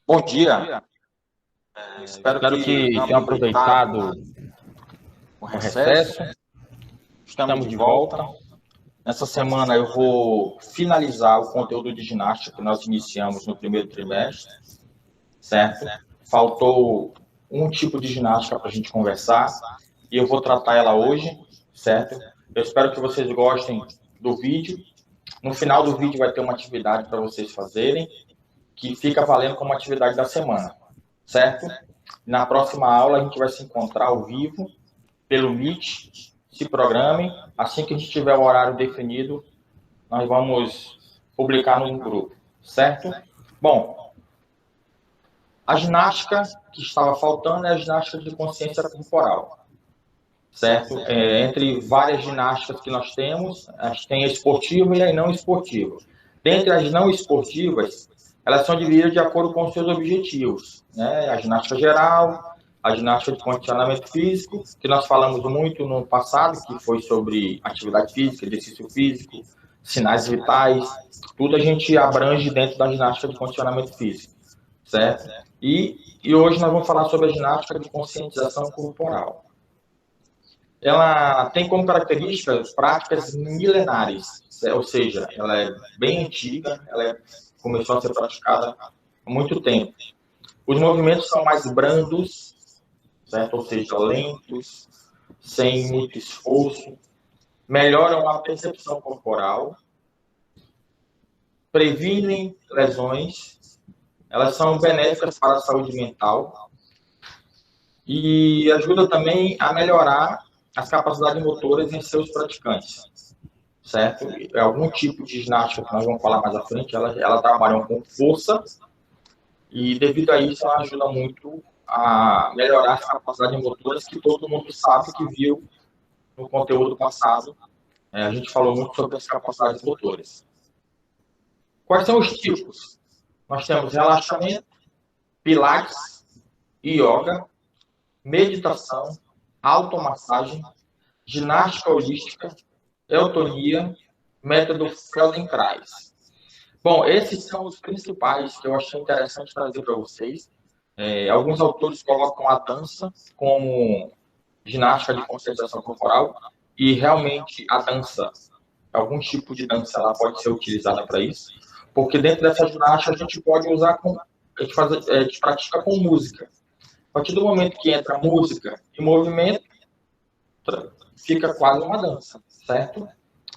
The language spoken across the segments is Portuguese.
Bom dia, espero Espero que que tenham tenham aproveitado aproveitado o o recesso. recesso. Estamos de volta. Nessa semana eu vou finalizar o conteúdo de ginástica que nós iniciamos no primeiro trimestre, certo? Faltou um tipo de ginástica para a gente conversar e eu vou tratar ela hoje, certo? Eu espero que vocês gostem do vídeo. No final do vídeo vai ter uma atividade para vocês fazerem, que fica valendo como atividade da semana, certo? Na próxima aula a gente vai se encontrar ao vivo pelo Meet. Se programem. Assim que a gente tiver o horário definido, nós vamos publicar no grupo, certo? Bom, a ginástica que estava faltando é a ginástica de consciência corporal, certo? Entre várias ginásticas que nós temos, tem a esportiva e a não esportiva. Dentre as não esportivas, elas são divididas de acordo com os seus objetivos, né? A ginástica geral, a ginástica de condicionamento físico, que nós falamos muito no passado, que foi sobre atividade física, exercício físico, sinais vitais, tudo a gente abrange dentro da ginástica de condicionamento físico, certo? E hoje nós vamos falar sobre a ginástica de conscientização corporal. Ela tem como características práticas milenares, ou seja, ela é bem antiga, começou a ser praticada há muito tempo. Os movimentos são mais brandos, certo? Ou seja, lentos, sem muito esforço, melhoram a percepção corporal, previnem lesões, elas são benéficas para a saúde mental e ajudam também a melhorar as capacidades motoras em seus praticantes, certo? Algum tipo de ginástica que nós vamos falar mais à frente, ela trabalha com força e devido a isso ela ajuda muito a melhorar as capacidades motoras que todo mundo sabe que viu no conteúdo passado. A gente falou muito sobre as capacidades motoras. Quais são os tipos? Nós temos relaxamento, pilates, yoga, meditação, automassagem, ginástica holística, eutonia, método Feldenkrais. Bom, esses são os principais que eu achei interessante trazer para vocês. Alguns autores colocam a dança como ginástica de conscientização corporal e realmente a dança, algum tipo de dança, ela pode ser utilizada para isso, porque dentro dessa ginástica a gente pode usar a gente pratica com música. A partir do momento que entra música e movimento, fica quase uma dança, certo?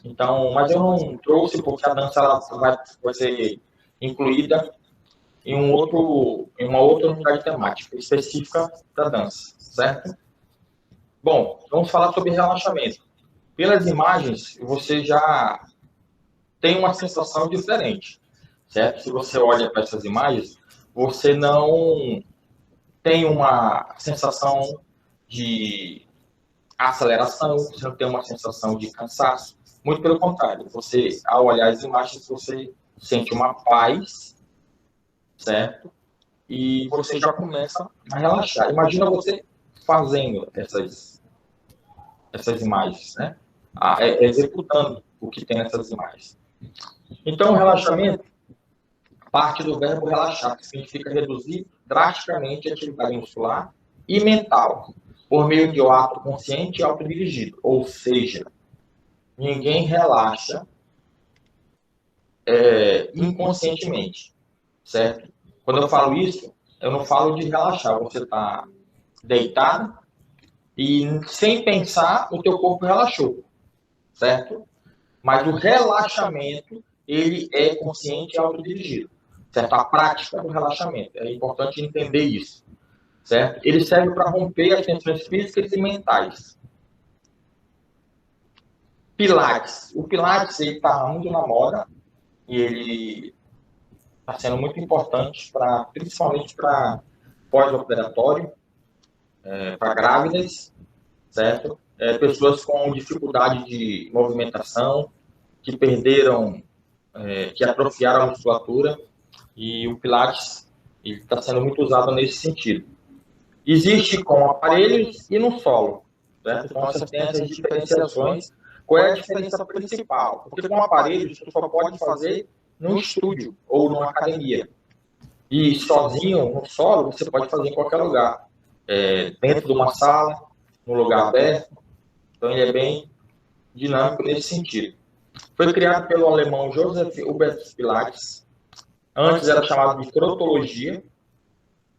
Então, mas eu não trouxe porque a dança ela vai ser incluída em uma outra unidade temática específica da dança, certo? Bom, vamos falar sobre relaxamento. Pelas imagens, você já tem uma sensação diferente, certo? Se você olha para essas imagens, você não tem uma sensação de aceleração, você não tem uma sensação de cansaço. Muito pelo contrário, você, ao olhar as imagens, você sente uma paz, certo? E você já começa a relaxar. Imagina você fazendo essas imagens, né? Executando o que tem nessas imagens. Então, o relaxamento parte do verbo relaxar, que significa reduzir drasticamente a atividade muscular e mental, por meio de um ato consciente e autodirigido. Ou seja, ninguém relaxa inconscientemente, certo? Quando eu falo isso, eu não falo de relaxar. Você está deitado e, sem pensar, o teu corpo relaxou, certo? Mas o relaxamento, ele é consciente e autodirigido, certo? A prática do relaxamento. É importante entender isso, certo? Ele serve para romper as tensões físicas e mentais. Pilates. O Pilates está muito na moda e ele está sendo muito importante, principalmente para pós-operatório, para grávidas, certo? Pessoas com dificuldade de movimentação, que perderam, que atrofiaram a musculatura, e o Pilates está sendo muito usado nesse sentido. Existe com aparelhos e no solo, certo? Então, você tem essas diferenciações. Qual é a diferença principal? Porque com aparelhos, você só pode fazer num estúdio ou numa academia. E sozinho, no solo, você pode fazer em qualquer lugar. Dentro de uma sala, num lugar aberto. Então, ele é bem dinâmico nesse sentido. Foi criado pelo alemão Joseph Hubert Pilates. Antes era chamado de crotologia,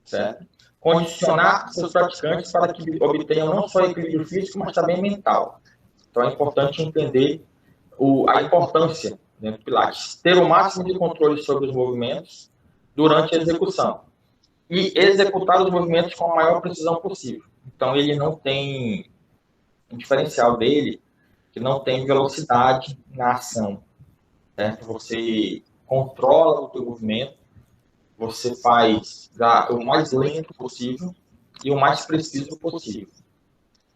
certo? Condicionar seus praticantes para que obtenham não só equilíbrio físico, mas também mental. Então, é importante entender a importância, né, do Pilates. Ter o máximo de controle sobre os movimentos durante a execução. E executar os movimentos com a maior precisão possível. Então, ele não tem... O diferencial dele que não tem velocidade na ação. Certo? Você controla o teu movimento, você faz o mais lento possível e o mais preciso possível.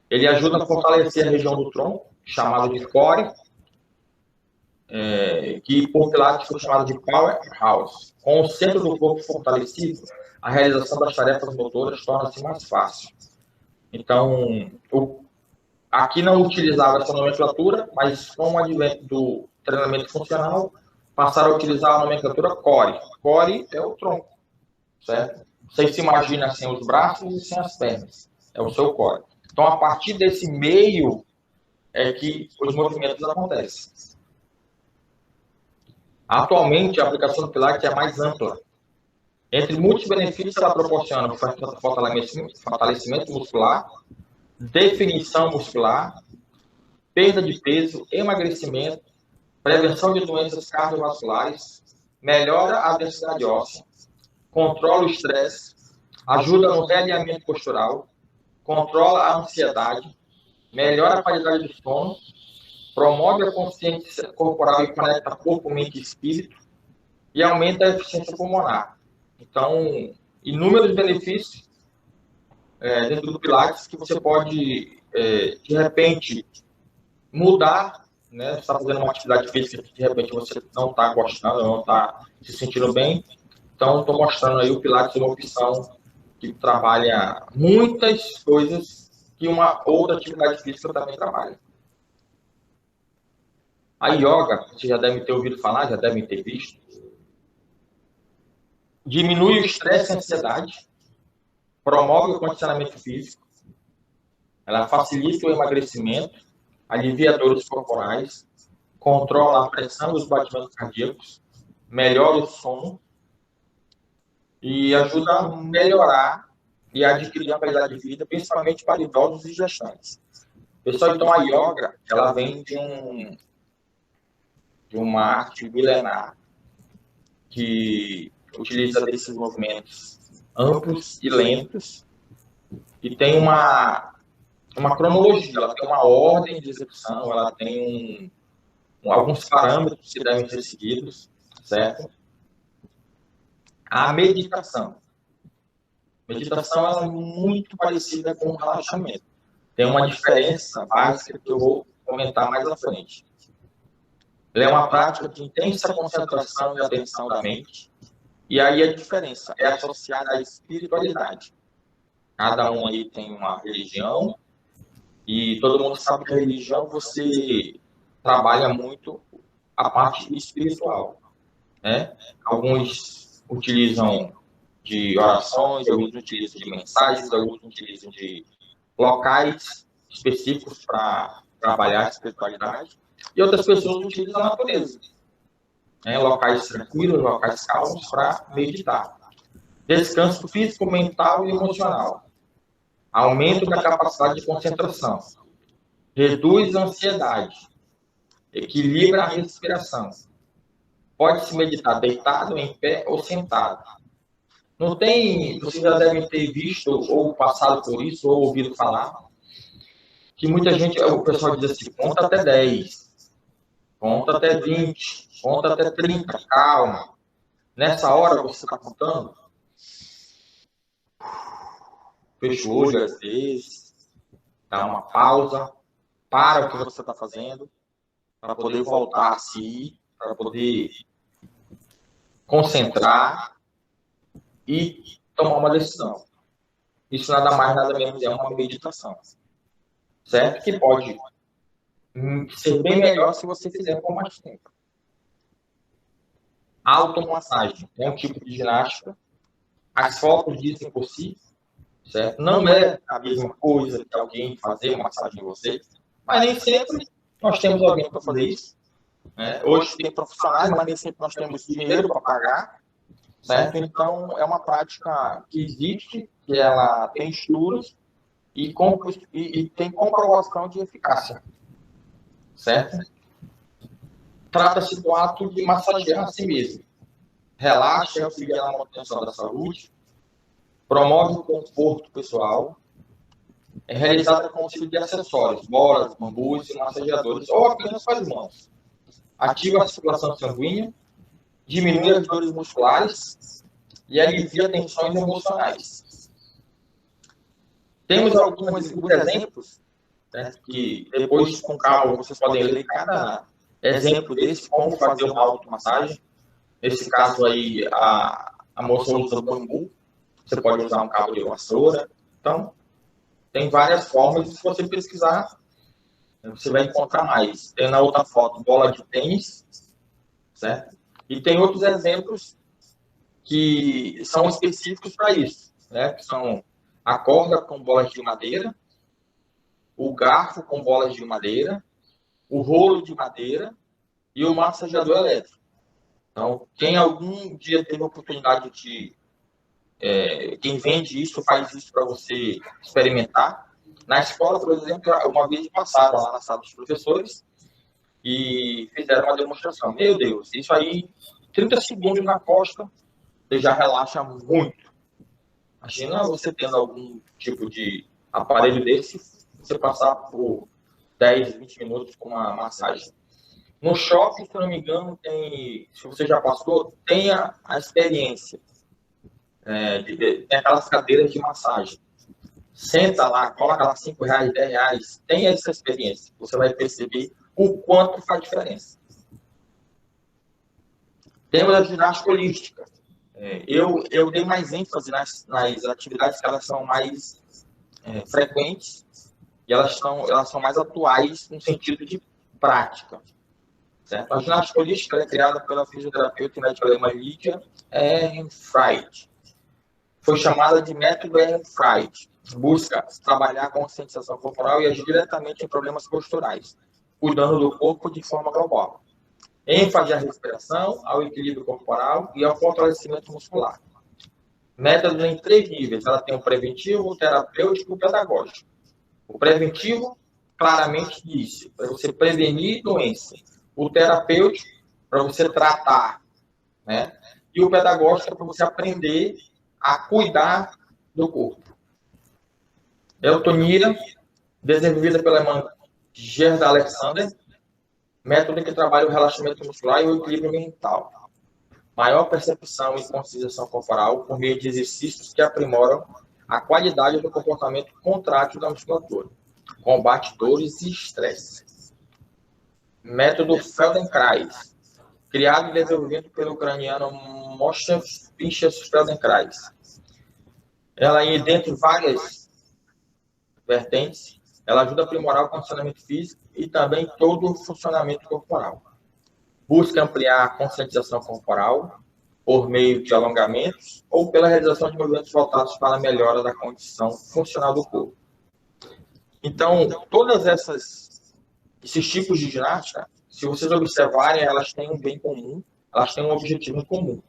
Ele ajuda a fortalecer a região do tronco, chamado de core, que por Pilates foi chamado de powerhouse. Com o centro do corpo fortalecido, a realização das tarefas motoras torna-se mais fácil. Então, aqui não utilizava essa nomenclatura, mas com o advento do treinamento funcional, passaram a utilizar a nomenclatura core. Core é o tronco, certo? Você se imagina sem os braços e sem as pernas. É o seu core. Então, a partir desse meio é que os movimentos acontecem. Atualmente, a aplicação do Pilates é mais ampla. Entre muitos benefícios, ela proporciona fortalecimento muscular, definição muscular, perda de peso, emagrecimento, prevenção de doenças cardiovasculares, melhora a densidade óssea, controla o estresse, ajuda no realinhamento postural, controla a ansiedade, melhora a qualidade do sono, promove a consciência corporal e conecta corpo, mente e espírito e aumenta a eficiência pulmonar. Então, inúmeros benefícios dentro do Pilates que você pode, de repente, mudar, né? Você está fazendo uma atividade física que, de repente, você não está gostando, não está se sentindo bem. Então, estou mostrando aí o Pilates uma opção que trabalha muitas coisas que uma outra atividade física também trabalha. A yoga, você já deve ter ouvido falar, já devem ter visto, diminui o estresse e a ansiedade, promove o condicionamento físico, ela facilita o emagrecimento, alivia dores corporais, controla a pressão dos batimentos cardíacos, melhora o sono e ajuda a melhorar e adquirir a qualidade de vida, principalmente para idosos e gestantes. Pessoal, então a yoga, ela vem de uma arte milenar que utiliza desses movimentos amplos e lentos e tem uma cronologia, ela tem uma ordem de execução, ela tem alguns parâmetros que devem ser seguidos, certo? A meditação. Meditação ela é muito parecida com o relaxamento. Tem uma diferença básica que eu vou comentar mais à frente. Ela é uma prática de intensa concentração e atenção da mente. E aí a diferença é associada à espiritualidade. Cada um aí tem uma religião e todo mundo sabe que a religião você trabalha muito a parte espiritual, né? Alguns utilizam de orações, alguns utilizam de mensagens, alguns utilizam de locais específicos para trabalhar a espiritualidade e outras pessoas utilizam a natureza, né? Locais tranquilos, locais calmos para meditar. Descanso físico, mental e emocional. Aumento da capacidade de concentração. Reduz a ansiedade. Equilibra a respiração. Pode-se meditar deitado, em pé ou sentado. Não tem, vocês já devem ter visto ou passado por isso ou ouvido falar que muita gente, o pessoal diz assim, conta até 10, conta até 20, conta até 30, calma. Nessa hora você está contando, fecha o olho às vezes, dá uma pausa, para o que você está fazendo, para poder voltar a si, para poder concentrar e tomar uma decisão. Isso nada mais, nada menos é uma meditação. Certo? Que pode ser bem melhor se você fizer com mais tempo. Automassagem é um tipo de ginástica As fotos dizem por si, certo? Não é a mesma coisa que alguém fazer uma massagem em você, mas nem sempre nós temos alguém para fazer isso. Né? Hoje tem profissionais, mas nem sempre nós temos dinheiro para pagar, certo? Então, é uma prática que existe, que ela tem estudos e tem comprovação de eficácia, certo? Trata-se do ato de massagear a si mesmo. Relaxa e auxilia na manutenção da saúde, promove o conforto pessoal, é realizada com auxílio de acessórios, bolas, bambus e massageadores, ou apenas com as mãos. Ativa a circulação sanguínea, diminui as dores musculares e alivia tensões emocionais. Temos alguns exemplos, né, que depois, com calma, vocês podem ler cada exemplo desse, como fazer uma automassagem. Nesse caso aí, a moça usa bambu, você pode usar um cabo de vassoura. Então, tem várias formas, e se você pesquisar, você vai encontrar mais. Tem na outra foto, bola de tênis, certo? E tem outros exemplos que são específicos para isso, né? Que são a corda com bolas de madeira, o garfo com bolas de madeira, o rolo de madeira e o massageador elétrico. Então, quem algum dia teve a oportunidade de... quem vende isso, faz isso para você experimentar. Na escola, por exemplo, uma vez passaram lá na sala dos professores e fizeram uma demonstração. Meu Deus, isso aí, 30 segundos na costa, você já relaxa muito. Imagina você tendo algum tipo de aparelho desse, você passar por 10, 20 minutos com uma massagem. No shopping, se não me engano, tem, se você já passou, tenha a experiência. Tem aquelas cadeiras de massagem. Senta lá, coloca lá R$5, R$10, tenha essa experiência. Você vai perceber o quanto faz diferença. Temos a ginástica holística. Eu dei mais ênfase nas atividades que elas são mais frequentes e elas são mais atuais no sentido de prática. Certo? A ginástica holística é criada pela fisioterapeuta e médica alemã Lydia Ehrenfried. Foi chamada de método Ehrenfried. Busca trabalhar a conscientização corporal e agir diretamente em problemas posturais, cuidando do corpo de forma global. ênfase à respiração, ao equilíbrio corporal e ao fortalecimento muscular. Método em 3 níveis. Ela tem o preventivo, o terapêutico e o pedagógico. O preventivo, claramente diz, para você prevenir doença. O terapêutico, para você tratar, né? E o pedagógico é para você aprender a cuidar do corpo. Eutonia, desenvolvida pela irmã Gerda Alexander, método que trabalha o relaxamento muscular e o equilíbrio mental. Maior percepção e conscientização corporal por meio de exercícios que aprimoram a qualidade do comportamento contrátil da musculatura. Combate dores e estresse. Método Feldenkrais, criado e desenvolvido pelo ucraniano Moshe Pinchas Feldenkrais. Ela, dentre várias vertentes, ela ajuda a aprimorar o condicionamento físico e também todo o funcionamento corporal. Busca ampliar a conscientização corporal por meio de alongamentos ou pela realização de movimentos voltados para a melhora da condição funcional do corpo. Então, todas esses tipos de ginástica, se vocês observarem, elas têm um bem comum, elas têm um objetivo comum,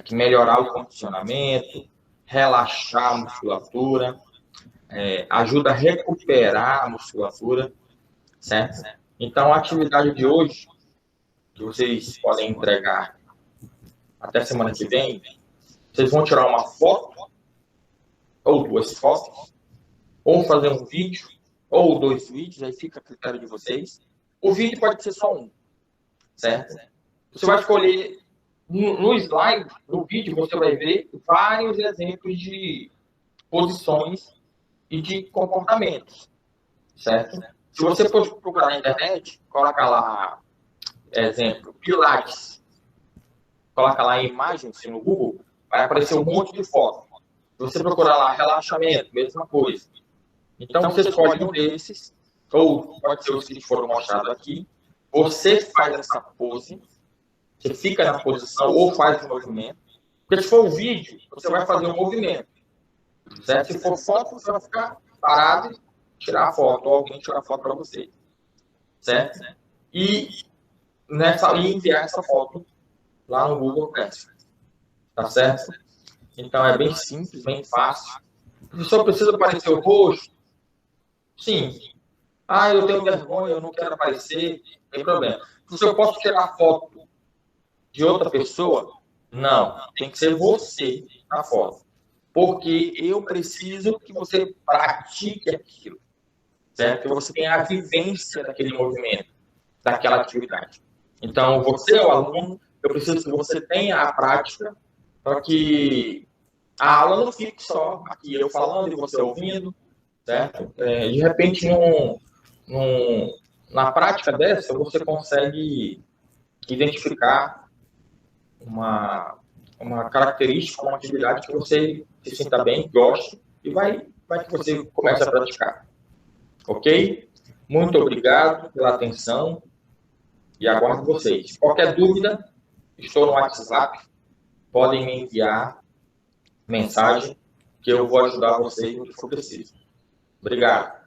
que melhorar o condicionamento, relaxar a musculatura, ajuda a recuperar a musculatura, certo? Então, a atividade de hoje, que vocês podem entregar até semana que vem, vocês vão tirar uma foto, ou 2 fotos, ou fazer um vídeo, ou 2 vídeos, aí fica a critério de vocês. O vídeo pode ser só um, certo? Você vai escolher, no slide, no vídeo, você vai ver vários exemplos de posições e de comportamentos, certo? Se você for procurar na internet, coloca lá, exemplo, Pilates, coloca lá imagens no Google, vai aparecer um monte de fotos. Se você procurar lá relaxamento, mesma coisa. Então, você escolhe um desses, ou pode ser os que foram mostrados aqui, você faz essa pose, você fica na posição ou faz o movimento, Porque se for o vídeo, você vai fazer um movimento, certo? Se for foto, você vai ficar parado e tirar a foto, ou alguém tirar a foto para você, certo? E enviar essa foto lá no Google Classroom, tá certo? Então é bem simples, bem fácil. O professor precisa aparecer o rosto? Sim. Ah, eu tenho vergonha, eu não quero aparecer, não tem problema. Professor, eu posso tirar a foto de outra pessoa? Não, tem que ser você na foto. Porque eu preciso que você pratique aquilo, certo? Que você tenha a vivência daquele movimento, daquela atividade. Então, você é o aluno, eu preciso que você tenha a prática para que a aula não fique só aqui eu falando e você ouvindo, certo? De repente, na prática dessa, você consegue identificar uma característica, uma atividade que você se sinta bem, goste, e vai que você comece a praticar. Ok? Muito obrigado pela atenção e aguardo vocês. Qualquer dúvida, estou no WhatsApp, podem me enviar mensagem que eu vou ajudar vocês no que for preciso. Obrigado.